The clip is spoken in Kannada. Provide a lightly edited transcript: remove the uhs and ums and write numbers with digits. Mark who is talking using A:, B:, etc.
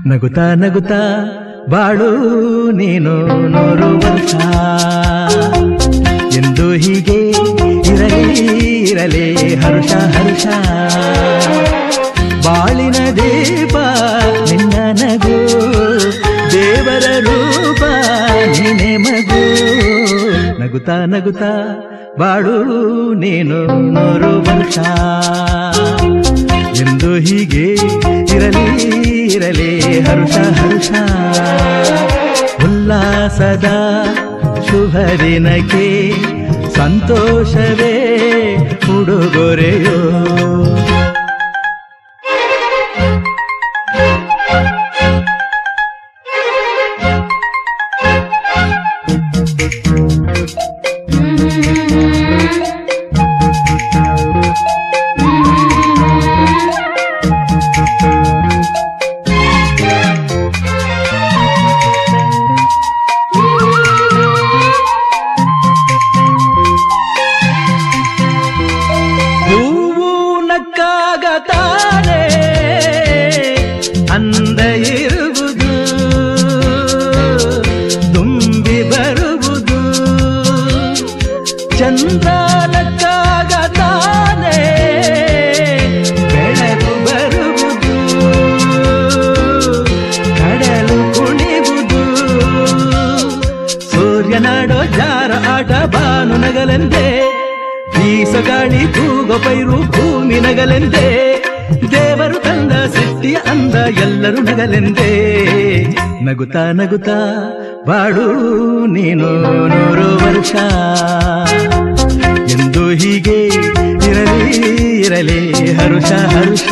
A: ನಗುತ್ತಾ ನಗುತ್ತಾ ಬಾಳು ನೀನು 100 ವರ್ಷ ಎಂದು ಹೀಗೆ ಇರಲಿ ಇರಲಿ ಹರುಷ ಹರುಷ ಬಾಳಿನ ದೀಪ ನಿನ್ನ ನಗು ದೇವರ ರೂಪ ನೀನೆ ಮಗು ನಗುತ್ತಾ ನಗುತ್ತಾ ಬಾಳು ನೀನು 100 ವರ್ಷ ಎಂದು ಹೀಗೆ ಇರಲಿ ಇರಲಿ ಹರುಷ ಹರುಷ ಉಲ್ಲಾಸದ ಶುಭ ದಿನಕ್ಕೆ ಸಂತೋಷವೇ ಉಡುಗೊರೆಯೋ ತಾನೆ ಅಂದ ಇರುವುದು ತುಂಬಿ ಬರುವುದು ಚಂದ್ರನಕ್ಕಾಗ ತಾನೆ ಬೆಳಕು ಬರುವುದು ಕಡಲು ಕುಣಿವುದು ಸೂರ್ಯನಾಡೋ ಜಾರ ಆಟ ಬಾನು ನಗಲೆಂದೇ ಬೀಸಗಾಳಿ ತೂಗೋ ಪೈರು ಭೂಮಿ ನಗಲೆಂದೇ ದೇವರು ತಂದ ಸೃಷ್ಟಿಯ ಅಂದ ಎಲ್ಲರೂ ನಗಲೆಂದೇ ನಗುತ್ತಾ ನಗುತ್ತಾ ಬಾಳು ನೀನು 100 ವರ್ಷ ಎಂದು ಹೀಗೆ ಇರಲಿ ಇರಲಿ ಹರುಷ ಹರುಷ